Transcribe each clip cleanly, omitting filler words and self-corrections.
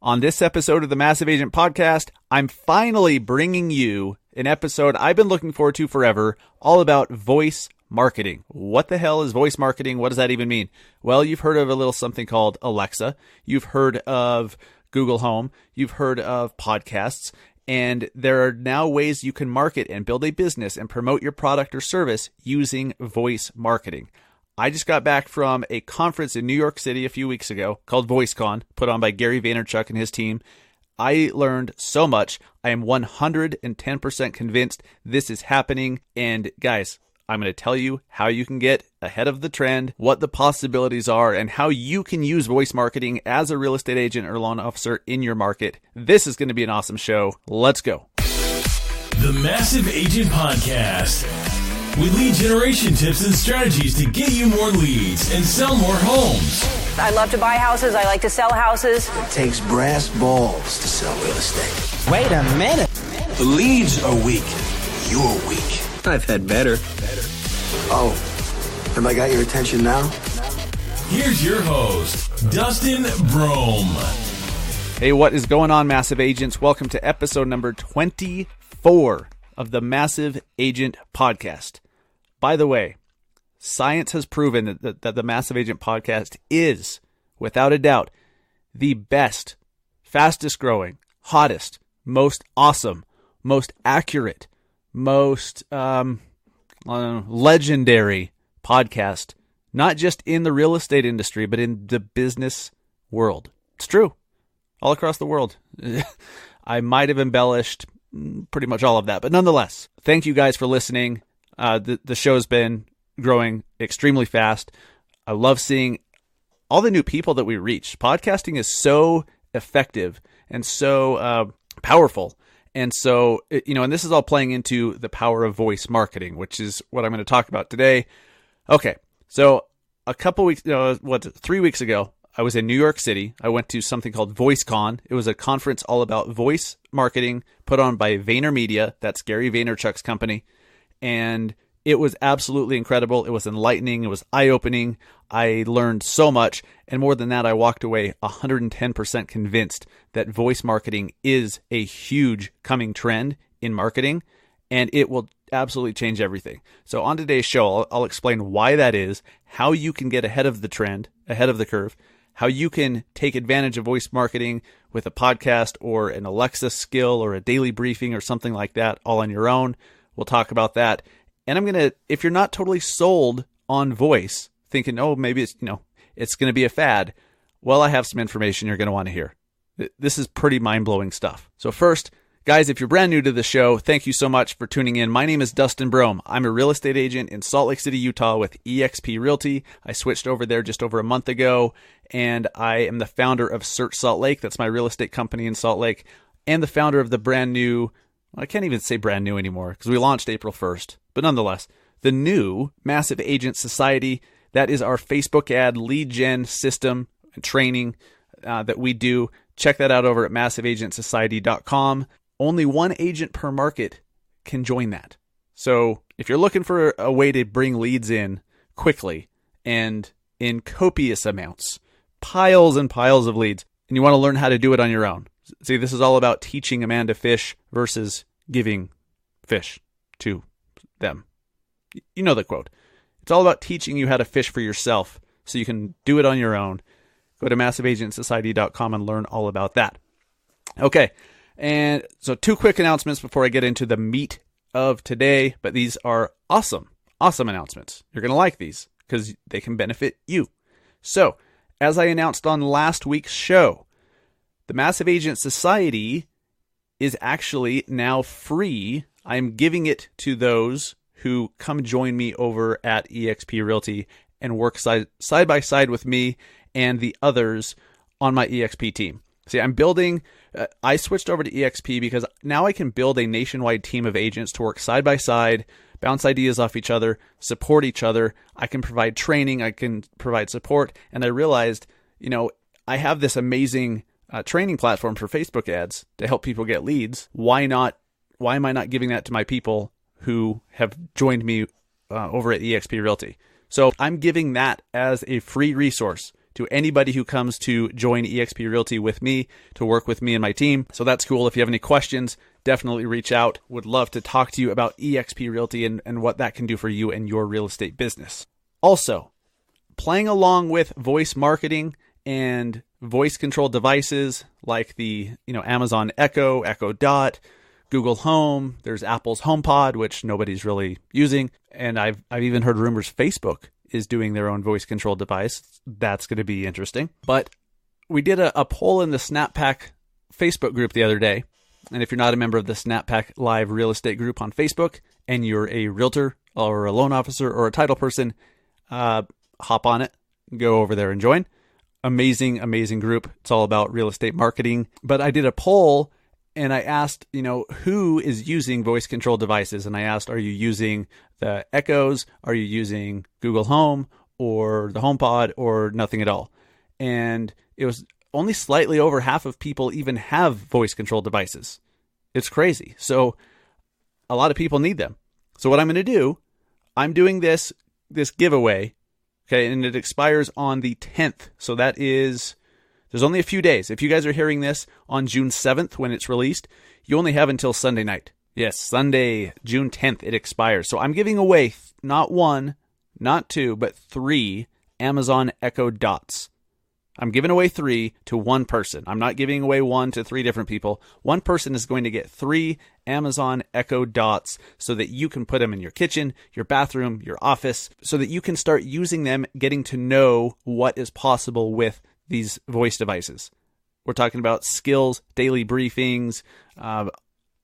On this episode of the Massive Agent Podcast, I'm finally bringing you an episode I've been looking forward to forever, all about voice marketing. What the hell is voice marketing? What does that even mean? Well, you've heard of a little something called Alexa. You've heard of Google Home. You've heard of podcasts. And there are now ways you can market and build a business and promote your product or service using voice marketing. I just got back from a conference in New York City a few weeks ago called VoiceCon, put on by Gary Vaynerchuk and his team. I learned so much. I am 110% convinced this is happening. And guys, I'm going to tell you how you can get ahead of the trend, what the possibilities are, and how you can use voice marketing as a real estate agent or loan officer in your market. This is going to be an awesome show. Let's go. The Massive Agent Podcast, with lead generation tips and strategies to get you more leads and sell more homes. I love to buy houses. I like to sell houses. It takes brass balls to sell real estate. Wait a minute. The leads are weak. You're weak. I've had better. Oh, have I got your attention now? Here's your host, Dustin Brohm. Hey, what is going on, Massive Agents? Welcome to episode number 24 of the Massive Agent Podcast. By the way, science has proven that the Massive Agent Podcast is, without a doubt, the best, fastest growing, hottest, most awesome, most accurate, most legendary podcast, not just in the real estate industry, but in the business world. It's true. All across the world. I might have embellished pretty much all of that, but nonetheless, thank you guys for listening. The show's been growing extremely fast. I love seeing all the new people that we reach. Podcasting is so effective and so powerful. And so, and this is all playing into the power of voice marketing, which is what I'm going to talk about today. Okay. So a couple weeks, 3 weeks ago, I was in New York City. I went to something called VoiceCon. It was a conference all about voice marketing put on by VaynerMedia. That's Gary Vaynerchuk's company. And it was absolutely incredible. It was enlightening. It was eye-opening. I learned so much. And more than that, I walked away 110% convinced that voice marketing is a huge coming trend in marketing, and it will absolutely change everything. So on today's show, I'll explain why that is, how you can get ahead of the trend, ahead of the curve, how you can take advantage of voice marketing with a podcast or an Alexa skill or a daily briefing or something like that all on your own. We'll talk about that. And I'm going to, if you're not totally sold on voice, thinking, oh, maybe it's going to be a fad. Well, I have some information you're going to want to hear. This is pretty mind-blowing stuff. So first, guys, if you're brand new to the show, thank you so much for tuning in. My name is Dustin Brohm. I'm a real estate agent in Salt Lake City, Utah with eXp Realty. I switched over there just over a month ago, and I am the founder of Search Salt Lake. That's my real estate company in Salt Lake, and the founder of the brand new, I can't even say brand new anymore because we launched April 1st. But nonetheless, the new Massive Agent Society, that is our Facebook ad lead gen system and training that we do. Check that out over at massiveagentsociety.com. Only one agent per market can join that. So if you're looking for a way to bring leads in quickly and in copious amounts, piles and piles of leads, and you want to learn how to do it on your own. See, this is all about teaching a man to fish versus giving fish to them. You know the quote. It's all about teaching you how to fish for yourself so you can do it on your own. Go to massiveagentsociety.com and learn all about that. Okay. And so 2 quick announcements before I get into the meat of today, but these are awesome announcements. You're going to like these because they can benefit you. So, as I announced on last week's show, the Massive Agent Society is actually now free. I'm giving it to those who come join me over at eXp Realty and work side by side with me and the others on my eXp team. See, I'm building, I switched over to eXp because now I can build a nationwide team of agents to work side by side, bounce ideas off each other, support each other. I can provide training, I can provide support. And I realized, I have this amazing training platform for Facebook ads to help people get leads. Why am I not giving that to my people who have joined me over at eXp Realty? So I'm giving that as a free resource to anybody who comes to join eXp Realty with me, to work with me and my team. So that's cool. If you have any questions, definitely reach out. Would love to talk to you about eXp Realty and what that can do for you and your real estate business. Also, playing along with voice marketing and voice controlled devices like the Amazon Echo, Echo Dot, Google Home. There's Apple's HomePod, which nobody's really using, and I've even heard rumors Facebook is doing their own voice controlled device. That's going to be interesting. But we did a poll in the SnapPack Facebook group the other day, and if you're not a member of the SnapPack Live Real Estate group on Facebook, and you're a realtor or a loan officer or a title person, hop on it, go over there and join. Amazing, amazing group. It's all about real estate marketing. But I did a poll and I asked, who is using voice control devices? And I asked, are you using the Echoes? Are you using Google Home or the HomePod or nothing at all? And it was only slightly over half of people even have voice control devices. It's crazy. So a lot of people need them. So what I'm going to do, I'm doing this giveaway. Okay. And it expires on the 10th. So that is, there's only a few days. If you guys are hearing this on June 7th when it's released, you only have until Sunday night. Yes, Sunday, June 10th, it expires. So I'm giving away not one, not two, but 3 Amazon Echo Dots. I'm giving away 3 to one person. I'm not giving away 1 to 3 different people. One person is going to get 3 Amazon Echo Dots so that you can put them in your kitchen, your bathroom, your office, so that you can start using them, getting to know what is possible with these voice devices. We're talking about skills, daily briefings, and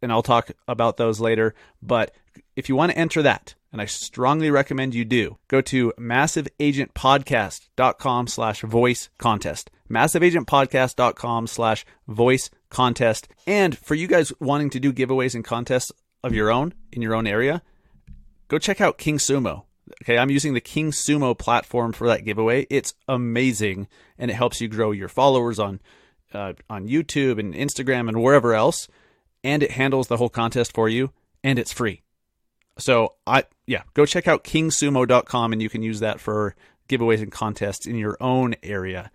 I'll talk about those later. But if you want to enter that, and I strongly recommend you do, go to massiveagentpodcast.com/voice contest. massiveagentpodcast.com/voice contest. And for you guys wanting to do giveaways and contests of your own in your own area, go check out King Sumo. Okay, I'm using the King Sumo platform for that giveaway. It's amazing, and it helps you grow your followers on YouTube and Instagram and wherever else, and it handles the whole contest for you, and it's free. So go check out kingsumo.com, and you can use that for giveaways and contests in your own area.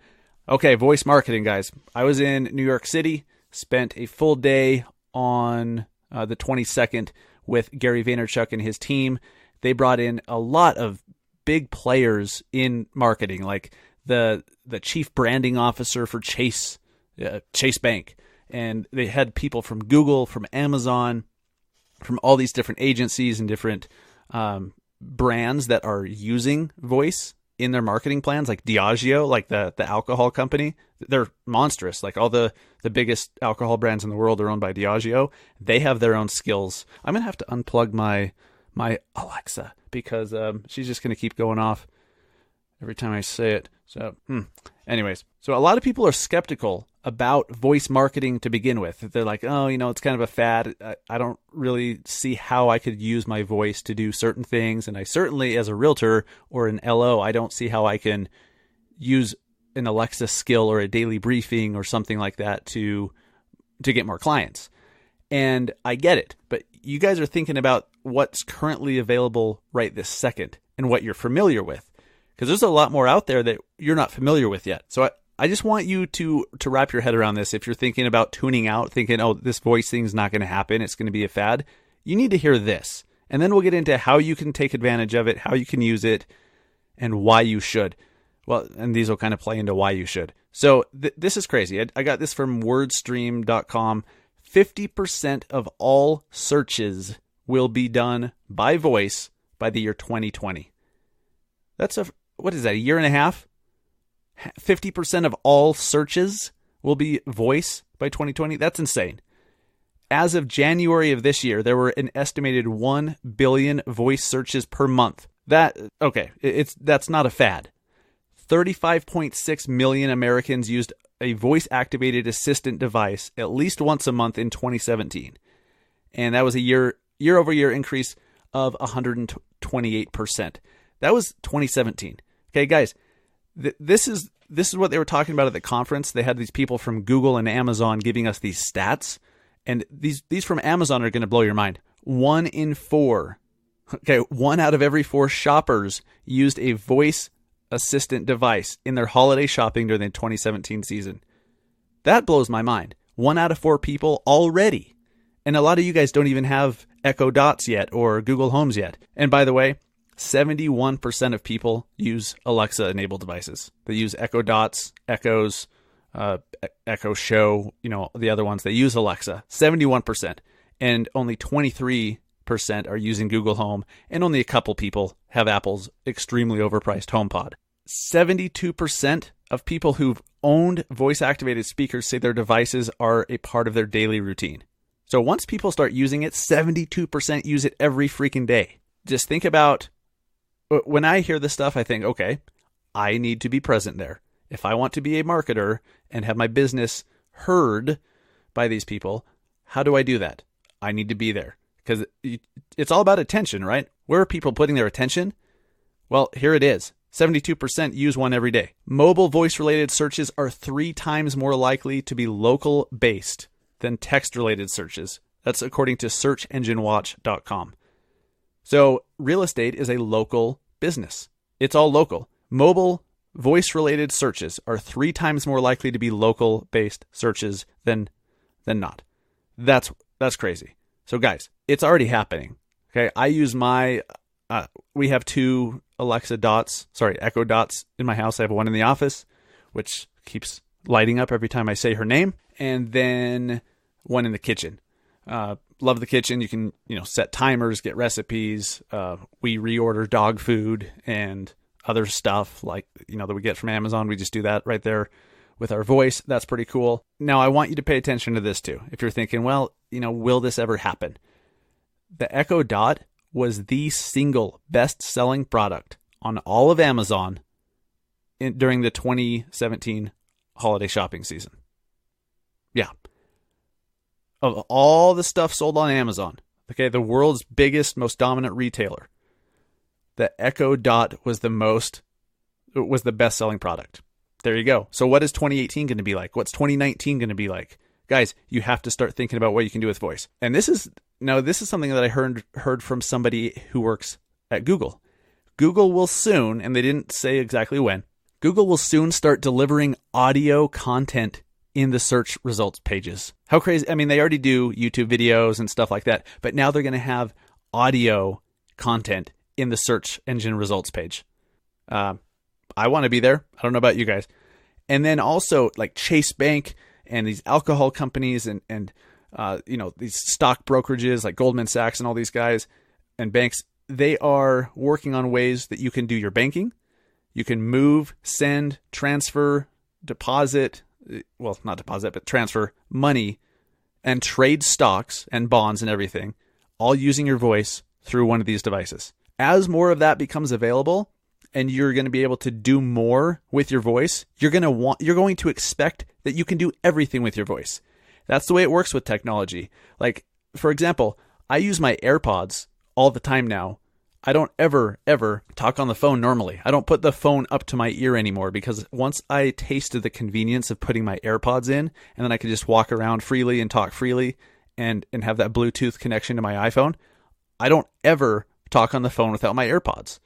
Okay, voice marketing, guys. I was in New York City, spent a full day on the 22nd with Gary Vaynerchuk and his team. They brought in a lot of big players in marketing, like the chief branding officer for Chase Bank. And they had people from Google, from Amazon, from all these different agencies and different brands that are using voice in their marketing plans, like Diageo, like the alcohol company. They're monstrous. Like all the biggest alcohol brands in the world are owned by Diageo. They have their own skills. I'm going to have to unplug my Alexa because she's just going to keep going off every time I say it. So anyways, so a lot of people are skeptical about voice marketing to begin with. They're like, oh, it's kind of a fad. I don't really see how I could use my voice to do certain things. And I certainly, as a realtor or an LO, I don't see how I can use an Alexa skill or a daily briefing or something like that to get more clients. And I get it, but you guys are thinking about what's currently available right this second and what you're familiar with, because there's a lot more out there that you're not familiar with yet. So I just want you to wrap your head around this. If you're thinking about tuning out, thinking, oh, this voice thing's not going to happen, it's going to be a fad, you need to hear this. And then we'll get into how you can take advantage of it, how you can use it, and why you should. Well, and these will kind of play into why you should. So this is crazy. I got this from wordstream.com. 50% of all searches will be done by voice by the year 2020. That's what is that, a year and a half? 50% of all searches will be voice by 2020. That's insane. As of January of this year, there were an estimated 1 billion voice searches per month. That's not a fad. 35.6 million Americans used a voice-activated assistant device at least once a month in 2017. And that was a year-over-year increase of 128%. That was 2017. Okay, guys, this is what they were talking about at the conference. They had these people from Google and Amazon giving us these stats. And these from Amazon are going to blow your mind. 1 in 4, 1 out of every 4 shoppers used a voice assistant device in their holiday shopping during the 2017 season. That blows my mind. 1 out of 4 people already. And a lot of you guys don't even have Echo Dots yet or Google Homes yet. And by the way, 71% of people use Alexa-enabled devices. They use Echo Dots, Echoes, Echo Show, the other ones. They use Alexa. 71%. And only 23% are using Google Home. And only a couple people have Apple's extremely overpriced HomePod. 72% of people who've owned voice-activated speakers say their devices are a part of their daily routine. So once people start using it, 72% use it every freaking day. Just think about, when I hear this stuff, I think, okay, I need to be present there. If I want to be a marketer and have my business heard by these people, how do I do that? I need to be there, because it's all about attention, right? Where are people putting their attention? Well, here it is. 72% use one every day. Mobile voice-related searches are 3 times more likely to be local-based than text-related searches. That's according to searchenginewatch.com. So real estate is a local business. It's all local. Mobile voice-related searches are 3 times more likely to be local-based searches than not. That's crazy. So guys, it's already happening. Okay, I use we have 2 Echo Dots in my house. I have one in the office, which keeps lighting up every time I say her name, and then one in the kitchen. Love the kitchen. You can, set timers, get recipes. We reorder dog food and other stuff like, that we get from Amazon. We just do that right there with our voice. That's pretty cool. Now, I want you to pay attention to this too. If you're thinking, well, will this ever happen? The Echo Dot was the single best-selling product on all of Amazon during the 2017 holiday shopping season. Yeah. Of all the stuff sold on Amazon, okay, the world's biggest, most dominant retailer, the Echo Dot was the best-selling product. There you go. So what is 2018 going to be like? What's 2019 going to be like? Guys, you have to start thinking about what you can do with voice. And this is something that I heard from somebody who works at Google. Google will soon, and they didn't say exactly when, Google will soon start delivering audio content in the search results pages. How crazy. I mean, they already do YouTube videos and stuff like that, but now they're going to have audio content in the search engine results page. I want to be there. I don't know about you guys. And then also like Chase Bank and these alcohol companies and these stock brokerages like Goldman Sachs and all these guys and banks, they are working on ways that you can do your banking. You can move, send, transfer, deposit, well, not deposit, but transfer money and trade stocks and bonds and everything, all using your voice through one of these devices. As more of that becomes available and you're going to be able to do more with your voice, you're going to expect that you can do everything with your voice. That's the way it works with technology. Like, for example, I use my AirPods all the time now. I don't ever talk on the phone normally. I don't put the phone up to my ear anymore because once I tasted the convenience of putting my AirPods in and then I could just walk around freely and talk freely and have that Bluetooth connection to my iPhone, I don't ever talk on the phone without my AirPods.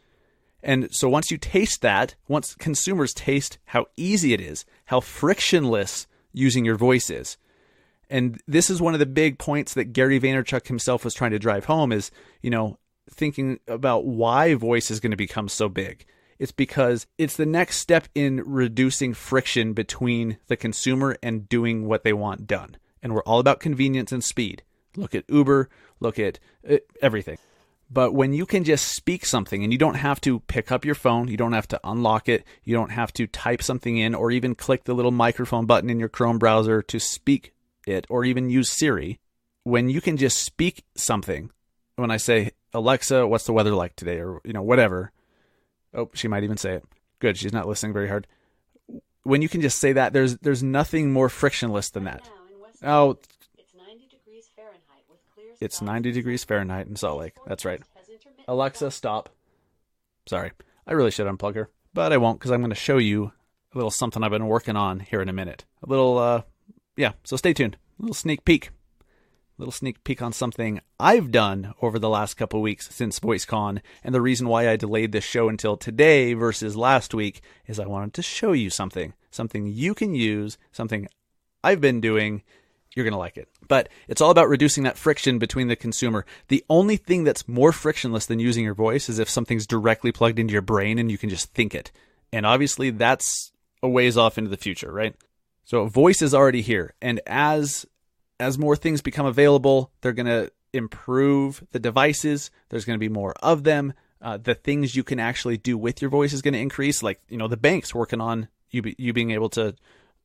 And so once you taste that, once consumers taste how easy it is, how frictionless using your voice is, and this is one of the big points that Gary Vaynerchuk himself was trying to drive home is, thinking about why voice is going to become so big. It's because it's the next step in reducing friction between the consumer and doing what they want done. And we're all about convenience and speed. Look at Uber, look at everything. But when you can just speak something and you don't have to pick up your phone, you don't have to unlock it, you don't have to type something in or even click the little microphone button in your Chrome browser to speak it or even use Siri, when you can just speak something, when I say, Alexa, what's the weather like today? Or, whatever. Oh, she might even say it. Good. She's not listening very hard. When you can just say that, there's nothing more frictionless than that. Oh, it's 90 degrees Fahrenheit with clear skies. It's 90 degrees Fahrenheit in Salt Lake. That's right. Alexa, stop. Sorry. I really should unplug her, but I won't because I'm going to show you a little something I've been working on here in a minute. A little, so stay tuned. A little sneak peek. little sneak peek on something I've done over the last couple weeks since VoiceCon. And the reason why I delayed this show until today versus last week is I wanted to show you something you can use, something I've been doing. You're going to like it. But it's all about reducing that friction between the consumer. The only thing that's more frictionless than using your voice is if something's directly plugged into your brain and you can just think it. And obviously that's a ways off into the future, right? So voice is already here. And as more things become available, they're going to improve the devices. There's going to be more of them. The things you can actually do with your voice is going to increase. Like, the bank's working on you being able to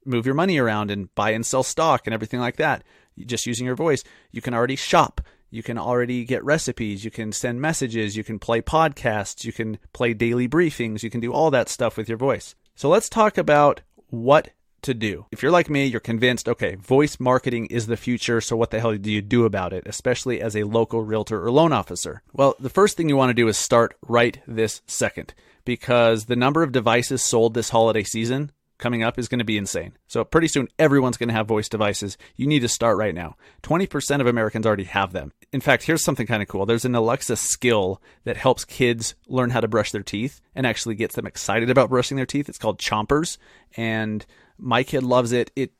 move your money around and buy and sell stock and everything like that. Just using your voice. You can already shop. You can already get recipes. You can send messages. You can play podcasts. You can play daily briefings. You can do all that stuff with your voice. So let's talk about what to do. If you're like me, you're convinced, okay, voice marketing is the future. So what the hell do you do about it, especially as a local realtor or loan officer? Well, the first thing you want to do is start right this second, because the number of devices sold this holiday season coming up is going to be insane. So pretty soon, everyone's going to have voice devices. You need to start right now. 20% of Americans already have them. In fact, here's something kind of cool. There's an Alexa skill that helps kids learn how to brush their teeth and actually gets them excited about brushing their teeth. It's called Chompers. And my kid loves it. It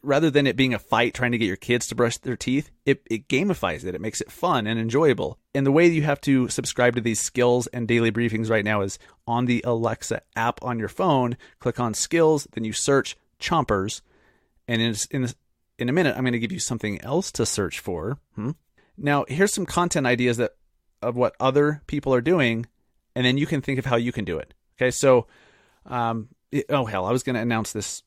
rather than it being a fight trying to get your kids to brush their teeth, it gamifies it. It makes it fun and enjoyable. And the way you have to subscribe to these skills and daily briefings right now is on the Alexa app on your phone. Click on skills, then you search Chompers. And in a minute, I'm going to give you something else to search for. Now, here's some content ideas of what other people are doing, and then you can think of how you can do it. Okay, so, I was going to announce this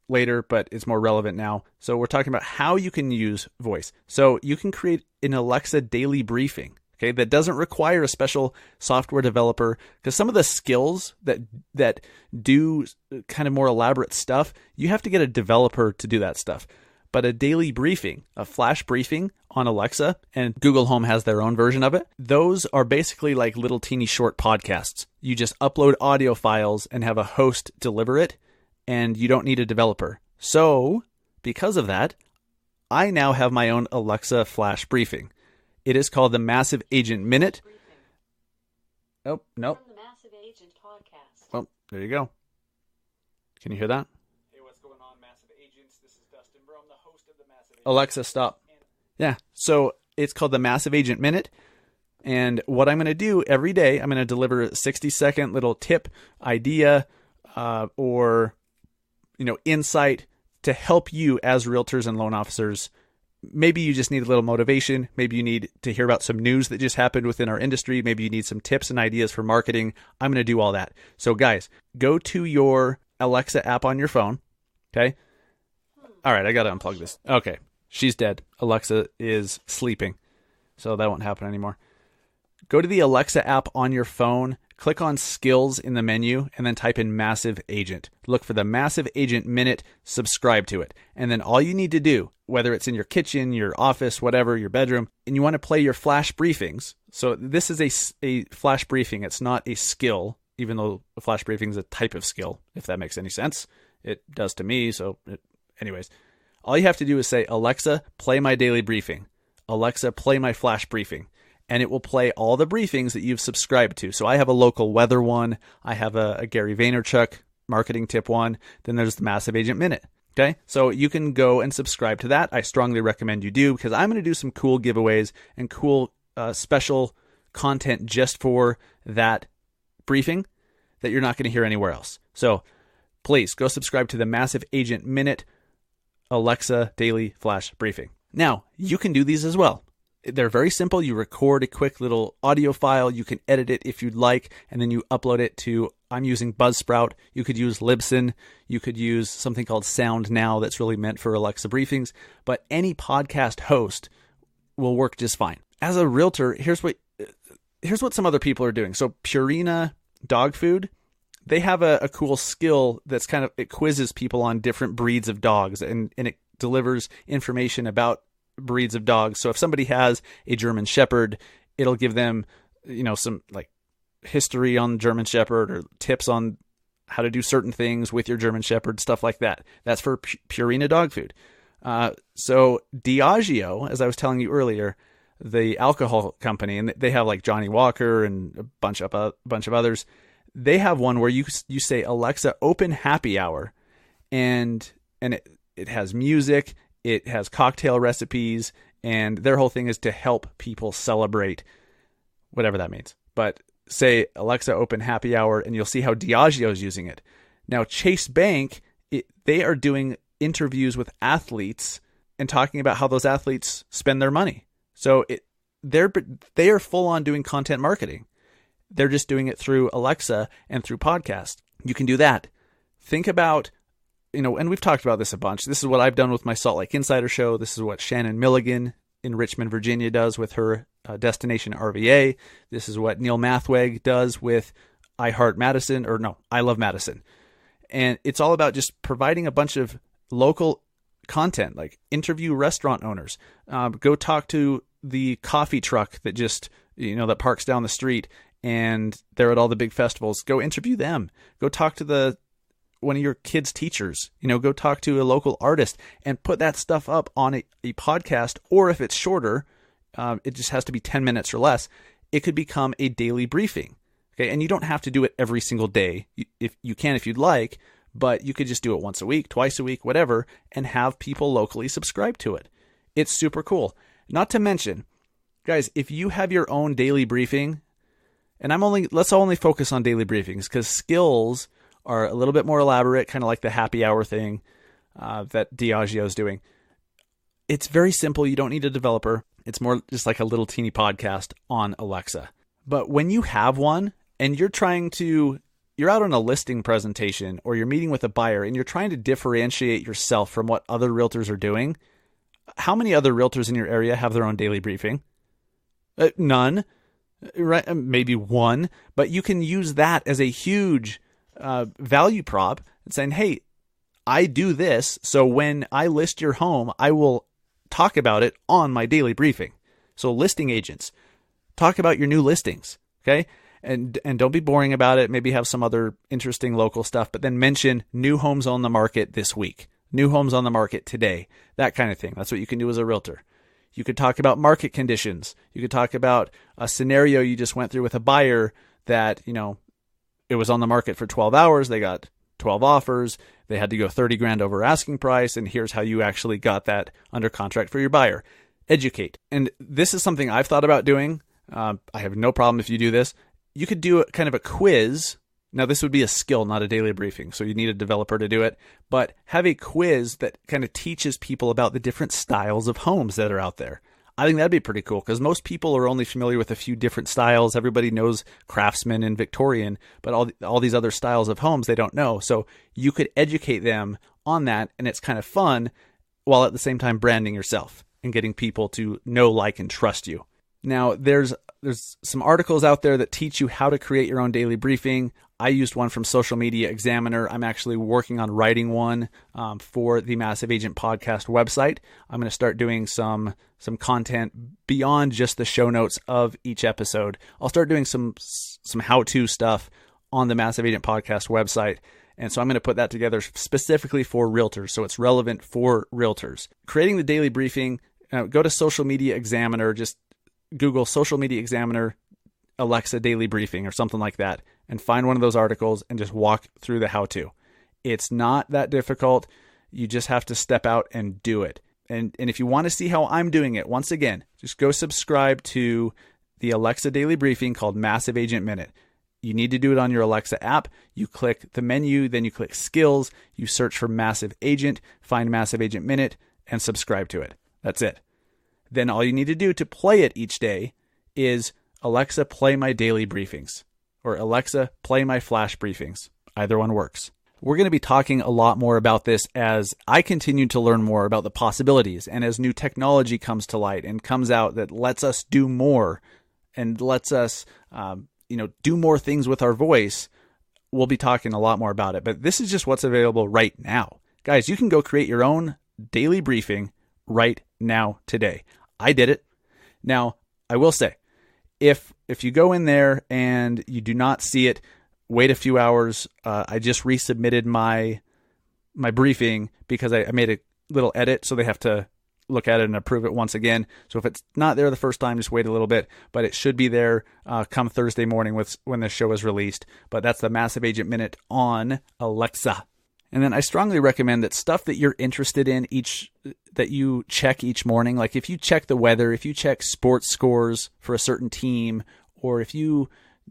later, but it's more relevant now. So we're talking about how you can use voice. So you can create an Alexa daily briefing, okay, that doesn't require a special software developer, because some of the skills that do kind of more elaborate stuff, you have to get a developer to do that stuff. But a daily briefing, a flash briefing on Alexa, and Google Home has their own version of it. Those are basically like little teeny short podcasts. You just upload audio files and have a host deliver it, and you don't need a developer. So, because of that, I now have my own Alexa flash briefing. It is called the Massive Agent Minute. Oh, nope. From the Massive Agent podcast. Well, there you go. Can you hear that? Hey, what's going on, Massive Agents? This is Dustin Brohm, the host of the Massive Agent. Alexa, stop. Yeah, so it's called the Massive Agent Minute. And what I'm going to do every day, I'm going to deliver a 60-second little tip, idea, or insight to help you as realtors and loan officers. Maybe you just need a little motivation. Maybe you need to hear about some news that just happened within our industry. Maybe you need some tips and ideas for marketing. I'm going to do all that. So guys, go to your Alexa app on your phone. Okay. All right. I got to unplug this. Okay. She's dead. Alexa is sleeping. So that won't happen anymore. Go to the Alexa app on your phone. Click on skills in the menu and then type in Massive Agent. Look for the Massive Agent Minute, subscribe to it. And then all you need to do, whether it's in your kitchen, your office, whatever, your bedroom, and you want to play your flash briefings. So this is a flash briefing. It's not a skill, even though a flash briefing is a type of skill, if that makes any sense. It does to me. Anyways, all you have to do is say, Alexa, play my daily briefing. Alexa, play my flash briefing. And it will play all the briefings that you've subscribed to. So I have a local weather one. I have a Gary Vaynerchuk marketing tip one. Then there's the Massive Agent Minute. Okay. So you can go and subscribe to that. I strongly recommend you do, because I'm going to do some cool giveaways and cool special content just for that briefing that you're not going to hear anywhere else. So please go subscribe to the Massive Agent Minute Alexa Daily Flash Briefing. Now, you can do these as well. They're very simple. You record a quick little audio file. You can edit it if you'd like, and then you upload it to, I'm using Buzzsprout. You could use Libsyn. You could use something called Sound Now that's really meant for Alexa briefings. But any podcast host will work just fine. As a realtor, here's what some other people are doing. So Purina dog food, they have a cool skill that's it quizzes people on different breeds of dogs, and it delivers information about breeds of dogs. So if somebody has a German Shepherd, it'll give them, some like history on German Shepherd or tips on how to do certain things with your German Shepherd, stuff like that. That's for Purina dog food. So Diageo, as I was telling you earlier, the alcohol company, and they have like Johnny Walker and a bunch of others. They have one where you say, Alexa, open happy hour, and it has music, it has cocktail recipes, and their whole thing is to help people celebrate, whatever that means. But say, Alexa, open happy hour, and you'll see how Diageo is using it. Now, Chase Bank, they are doing interviews with athletes and talking about how those athletes spend their money. So they are full on doing content marketing. They're just doing it through Alexa and through podcast. You can do that. Think about, and we've talked about this a bunch. This is what I've done with my Salt Lake Insider show. This is what Shannon Milligan in Richmond, Virginia does with her Destination RVA. This is what Neil Mathweg does with I Love Madison. And it's all about just providing a bunch of local content, like interview restaurant owners, go talk to the coffee truck that just, that parks down the street and they're at all the big festivals. Go interview them. Go talk to one of your kids' teachers, go talk to a local artist and put that stuff up on a podcast. Or if it's shorter, it just has to be 10 minutes or less. It could become a daily briefing. Okay. And you don't have to do it every single day. If you'd like, but you could just do it once a week, twice a week, whatever, and have people locally subscribe to it. It's super cool. Not to mention, guys, if you have your own daily briefing, and let's only focus on daily briefings because skills are a little bit more elaborate, kind of like the happy hour thing that Diageo is doing. It's very simple. You don't need a developer. It's more just like a little teeny podcast on Alexa. But when you have one and you're out on a listing presentation or you're meeting with a buyer and you're trying to differentiate yourself from what other realtors are doing, how many other realtors in your area have their own daily briefing? None, right? Maybe one, but you can use that as a huge value prop and saying, hey, I do this. So when I list your home, I will talk about it on my daily briefing. So listing agents, talk about your new listings. Okay. And don't be boring about it. Maybe have some other interesting local stuff, but then mention new homes on the market this week, new homes on the market today, that kind of thing. That's what you can do as a realtor. You could talk about market conditions. You could talk about a scenario you just went through with a buyer that, it was on the market for 12 hours. They got 12 offers. They had to go 30 grand over asking price. And here's how you actually got that under contract for your buyer. Educate. And this is something I've thought about doing. I have no problem if you do this. You could do kind of a quiz. Now, this would be a skill, not a daily briefing, so you need a developer to do it. But have a quiz that kind of teaches people about the different styles of homes that are out there. I think that'd be pretty cool because most people are only familiar with a few different styles. Everybody knows Craftsman and Victorian, but all these other styles of homes they don't know. So you could educate them on that, and it's kind of fun while at the same time branding yourself and getting people to know, like, and trust you. Now, there's some articles out there that teach you how to create your own daily briefing. I used one from Social Media Examiner. I'm actually working on writing one for the Massive Agent Podcast website. I'm going to start doing some content beyond just the show notes of each episode. I'll start doing some how-to stuff on the Massive Agent Podcast website. And so I'm going to put that together specifically for realtors, so it's relevant for realtors. Creating the daily briefing, go to Social Media Examiner, just Google Social Media Examiner Alexa daily briefing or something like that, and find one of those articles and just walk through the how-to. It's not that difficult. You just have to step out and do it. And if you want to see how I'm doing it, once again, just go subscribe to the Alexa daily briefing called Massive Agent Minute. You need to do it on your Alexa app. You click the menu, then you click skills, you search for Massive Agent, find Massive Agent Minute, and subscribe to it. That's it. Then all you need to do to play it each day is Alexa, play my daily briefings, or Alexa, play my flash briefings. Either one works. We're going to be talking a lot more about this as I continue to learn more about the possibilities and as new technology comes to light and comes out that lets us do more and lets us, do more things with our voice. We'll be talking a lot more about it, but this is just what's available right now. Guys, you can go create your own daily briefing right now today. I did it. Now, I will say, if you go in there and you do not see it, wait a few hours. I just resubmitted my briefing because I made little edit, so they have to look at it and approve it once again. So if it's not there the first time, just wait a little bit, but it should be there come Thursday morning when the show is released. But that's the Massive Agent Minute on Alexa. And then I strongly recommend that stuff that you're interested in that you check each morning, like if you check the weather, if you check sports scores for a certain team, or if you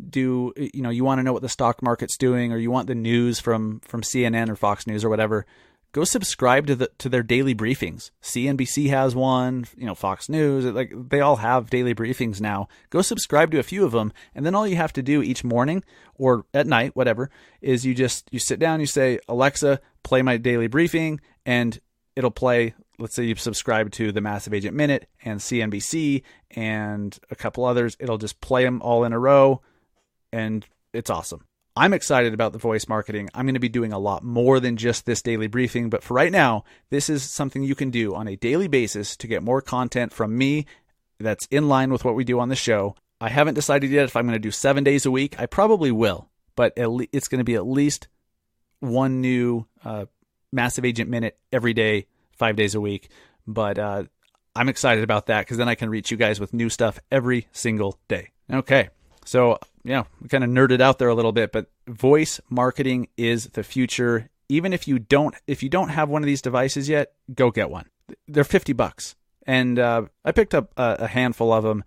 do, you want to know what the stock market's doing, or you want the news from CNN or Fox News or whatever, go subscribe to their daily briefings. CNBC has one, Fox News, like they all have daily briefings now. Go subscribe to a few of them, and then all you have to do each morning or at night, whatever, is you sit down, you say, Alexa, play my daily briefing, and it'll play. Let's say you subscribe to the Massive Agent Minute and CNBC and a couple others. It'll just play them all in a row, and it's awesome. I'm excited about the voice marketing. I'm going to be doing a lot more than just this daily briefing, but for right now, this is something you can do on a daily basis to get more content from me that's in line with what we do on the show. I haven't decided yet if I'm going to do 7 days a week. I probably will, but it's going to be at least one new Massive Agent Minute every day, 5 days a week. But I'm excited about that because then I can reach you guys with new stuff every single day. Okay. So, we kind of nerded out there a little bit, but voice marketing is the future. Even if you don't have one of these devices yet, go get one. They're $50. And I picked up a handful of them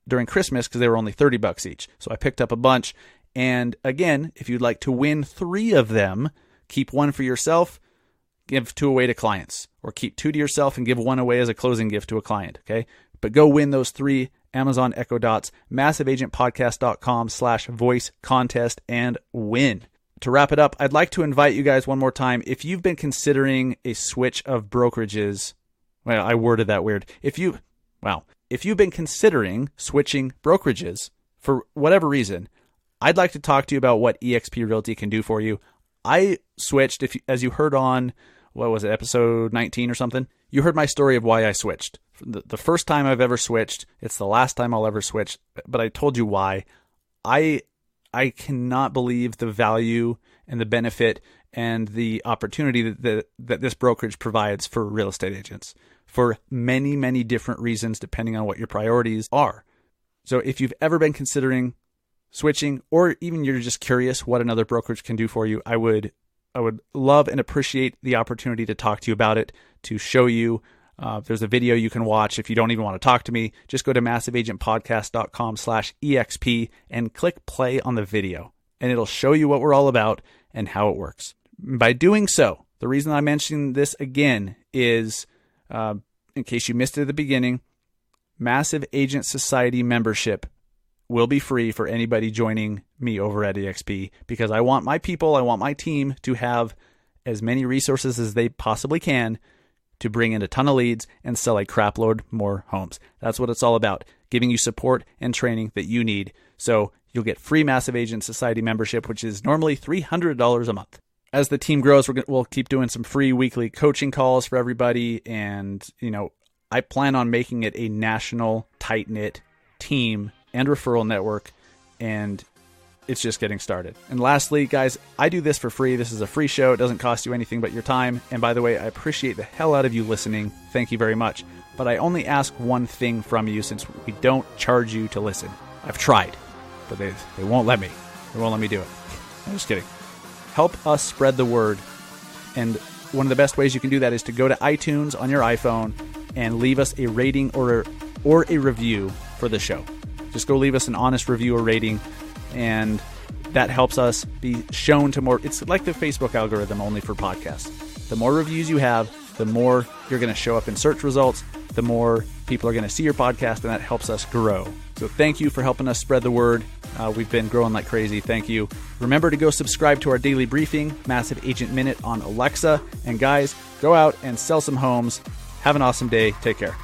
during Christmas because they were only $30 each. So I picked up a bunch. And again, if you'd like to win 3 of them, keep one for yourself, give 2 away to clients, or keep 2 to yourself and give 1 away as a closing gift to a client. Okay. But go win those 3 Amazon Echo Dots, massiveagentpodcast.com/voice contest, and win. To wrap it up, I'd like to invite you guys one more time. If you've been considering a switch of brokerages, well, I worded that weird. If you've been considering switching brokerages for whatever reason, I'd like to talk to you about what eXp Realty can do for you. I switched, as you heard on, episode 19 or something? You heard my story of why I switched. The first time I've ever switched, it's the last time I'll ever switch, but I told you why. I cannot believe the value and the benefit and the opportunity that this brokerage provides for real estate agents for many, many different reasons, depending on what your priorities are. So if you've ever been considering switching, or even you're just curious what another brokerage can do for you, I would love and appreciate the opportunity to talk to you about it, to show you. There's a video you can watch. If you don't even want to talk to me, just go to massiveagentpodcast.com/EXP and click play on the video, and it'll show you what we're all about and how it works. By doing so, the reason I mention this again is, in case you missed it at the beginning, Massive Agent Society membership will be free for anybody joining me over at EXP, because I want my people, I want my team to have as many resources as they possibly can to bring in a ton of leads and sell a crapload more homes. That's what it's all about, giving you support and training that you need. So you'll get free Massive Agent Society membership, which is normally $300 a month. As the team grows, we'll keep doing some free weekly coaching calls for everybody. And, I plan on making it a national, tight-knit team and referral network, and it's just getting started. And lastly, guys, I do this for free. This is a free show. It doesn't cost you anything but your time. And by the way, I appreciate the hell out of you listening. Thank you very much. But I only ask one thing from you, since we don't charge you to listen. I've tried, but they won't let me. They won't let me do it. I'm just kidding. Help us spread the word. And one of the best ways you can do that is to go to iTunes on your iPhone and leave us a rating or a review for the show. Just go leave us an honest review or rating, and that helps us be shown to more. It's like the Facebook algorithm, only for podcasts. The more reviews you have, the more you're going to show up in search results, the more people are going to see your podcast, and that helps us grow. So thank you for helping us spread the word. We've been growing like crazy. Thank you. Remember to go subscribe to our daily briefing, Massive Agent Minute on Alexa. And guys, go out and sell some homes. Have an awesome day. Take care.